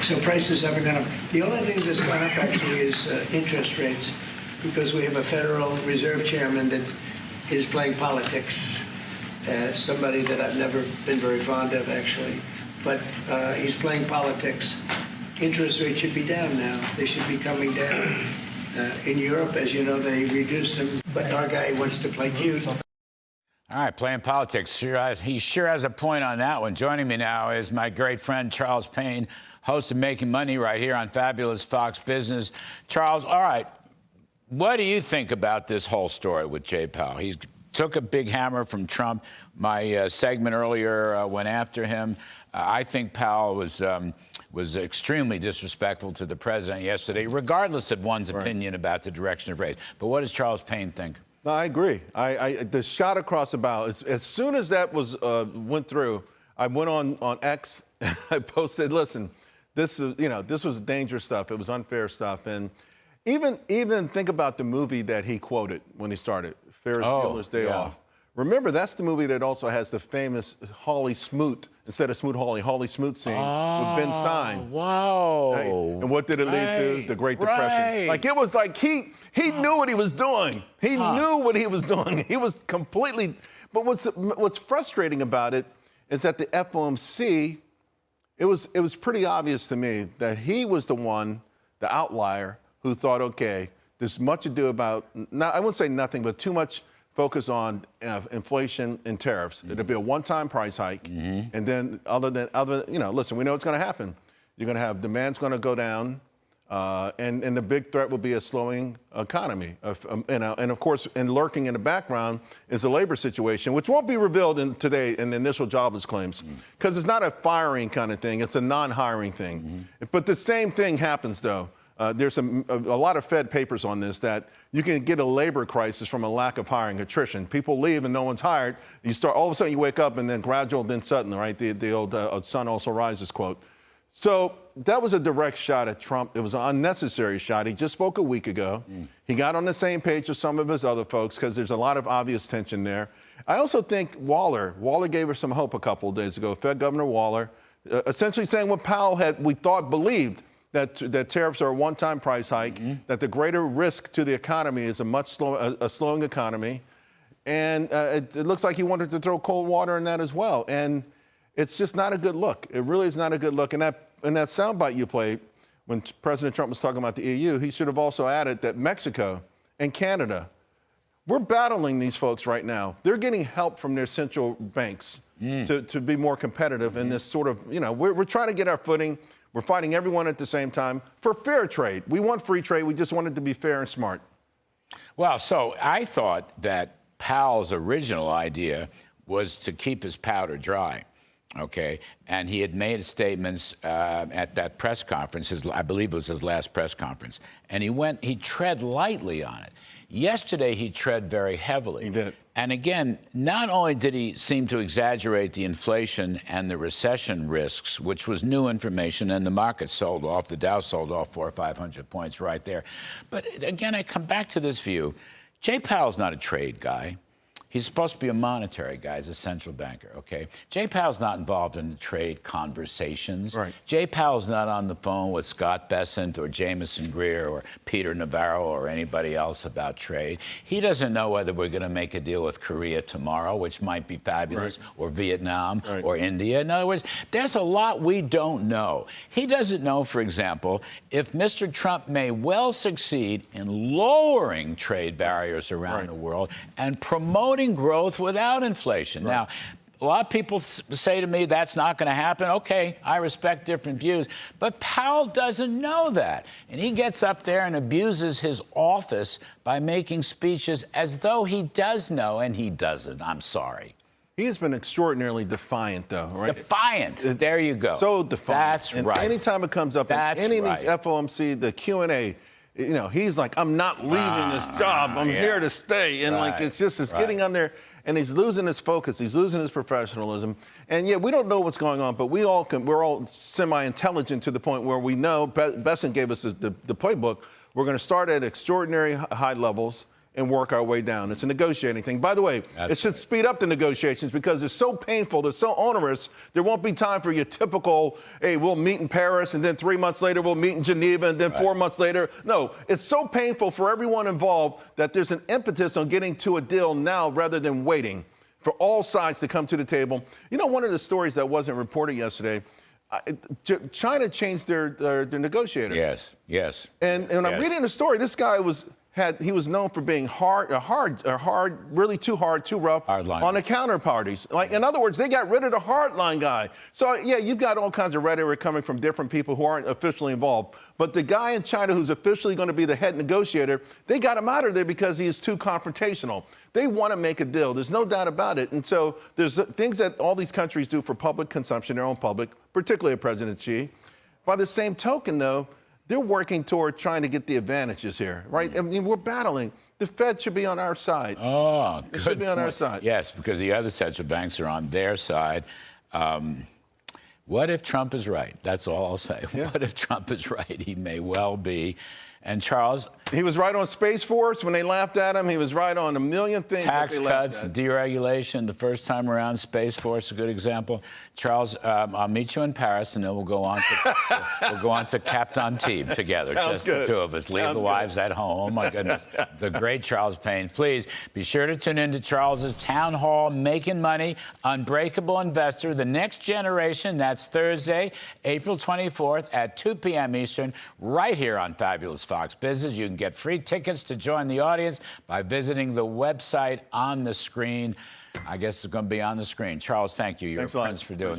So prices haven't gone up. The only thing that's gone up actually is interest rates, because we have a Federal Reserve Chairman that is playing politics. Somebody that I've never been very fond of, actually. But he's playing politics. Interest rates should be down now. They should be coming down. In Europe, as you know, they reduced them, but our guy wants to play cute. All right, playing politics. He sure has a point on that one. Joining me now is my great friend, Charles Payne, host of Making Money right here on Fabulous Fox Business. Charles, all right, what do you think about this whole story with Jay Powell? He took a big hammer from Trump. My segment earlier went after him. I think Powell was extremely disrespectful to the president yesterday, regardless of one's opinion about the direction of race. But what does Charles Payne think? No, I agree. The shot across the bow, as soon as that went through, I went on X. I posted, listen, this was dangerous stuff. It was unfair stuff. And even think about the movie that he quoted when he started, Ferris Bueller's Day Off. Remember, that's the movie that also has the famous Hawley Smoot, instead of Smoot Hawley, Hawley Smoot scene with Ben Stein. Wow. Right? And what did it lead to? The Great Depression. Like, it was like he knew what he was doing. He knew what he was doing. He was completely, but what's frustrating about it is that the FOMC, it was pretty obvious to me that he was the one, the outlier, who thought, okay, there's much ado about, I wouldn't say nothing, but too much focus on inflation and tariffs. It'll be a one-time price hike, and then listen, we know what's going to happen. You're going to have demand's going to go down, and the big threat will be a slowing economy. And of course, lurking in the background is the labor situation, which won't be revealed today in the initial jobless claims, because it's not a firing kind of thing; it's a non-hiring thing. But the same thing happens, though. There's a lot of Fed papers on this, that you can get a labor crisis from a lack of hiring, attrition. People leave and no one's hired. You start, all of a sudden you wake up, and then gradual, then sudden, right? The old sun also rises quote. So that was a direct shot at Trump. It was an unnecessary shot. He just spoke a week ago. He got on the same page with some of his other folks because there's a lot of obvious tension there. I also think Waller gave her some hope a couple of days ago. Fed Governor Waller, essentially saying what Powell believed, that tariffs are a one-time price hike, that the greater risk to the economy is a slowing economy. And it looks like he wanted to throw cold water in that as well. And it's just not a good look. It really is not a good look. And that soundbite you played when President Trump was talking about the EU, he should have also added that Mexico and Canada, we're battling these folks right now. They're getting help from their central banks to be more competitive in this sort of, we're trying to get our footing. We're fighting everyone at the same time for fair trade. We want free trade. We just want it to be fair and smart. Well, so I thought that Powell's original idea was to keep his powder dry, okay? And he had made statements at that press conference, I believe it was his last press conference, and he tread lightly on it. Yesterday, he tread very heavily. He did. And again, not only did he seem to exaggerate the inflation and the recession risks, which was new information, and the market sold off, the Dow sold off 400 or 500 points right there. But again, I come back to this view. Jay Powell's not a trade guy. He's supposed to be a monetary guy. He's a central banker, okay? Jay Powell's not involved in the trade conversations. Right. Jay Powell's not on the phone with Scott Bessent or Jameson Greer or Peter Navarro or anybody else about trade. He doesn't know whether we're going to make a deal with Korea tomorrow, which might be fabulous, or Vietnam or India. In other words, there's a lot we don't know. He doesn't know, for example, if Mr. Trump may well succeed in lowering trade barriers around the world and promoting growth without inflation. Now, a lot of people say to me that's not going to happen. Okay, I respect different views. But Powell doesn't know that. And he gets up there and abuses his office by making speeches as though he does know, and he doesn't. I'm sorry. He has been extraordinarily defiant, though, right? Defiant. There you go. So defiant. That's and right. Anytime it comes up in any of these FOMC, the Q&A, he's like, I'm not leaving this job. I'm here to stay. And it's getting on there. And he's losing his focus. He's losing his professionalism. And yet we don't know what's going on, but we're all semi-intelligent to the point where we know, Bessent gave us the playbook. We're going to start at extraordinary high levels. and work our way down. It's a negotiating thing. By the way, it should speed up the negotiations because it's so painful, they're so onerous, there won't be time for your typical, hey, we'll meet in Paris, and then 3 months later we'll meet in Geneva, and then 4 months later. No, it's so painful for everyone involved that there's an impetus on getting to a deal now rather than waiting for all sides to come to the table. You know, one of the stories that wasn't reported yesterday, China changed their negotiator. Yes. And when I'm reading the story, this guy was known for being really too hard, too rough on the counterparties. Like, in other words, they got rid of the hardline guy. So, yeah, you've got all kinds of rhetoric coming from different people who aren't officially involved. But the guy in China who's officially going to be the head negotiator, they got him out of there because he is too confrontational. They want to make a deal. There's no doubt about it. And so there's things that all these countries do for public consumption, their own public, particularly President Xi. By the same token, though, they're working toward trying to get the advantages here, right? I mean, we're battling. The Fed should be on our side. Oh, good. It should be on our side. Yes, because the other central banks are on their side. What if Trump is right? That's all I'll say. Yeah. What if Trump is right? He may well be. And Charles, he was right on Space Force when they laughed at him. He was right on a million things. Tax cuts, deregulation, the first time around, Space Force, a good example. Charles, I'll meet you in Paris, and then we'll go on to Captain Antibes together. Sounds just good. The two of us. Leave the wives at home. Oh my goodness, the great Charles Payne. Please be sure to tune into Charles's town hall, Making Money, Unbreakable Investor, the next generation. That's Thursday, April 24th at 2 p.m. Eastern, right here on Fabulous Fox Business. You can get free tickets to join the audience by visiting the website on the screen. I guess it's going to be on the screen. Charles, thank you. You're a prince for doing this.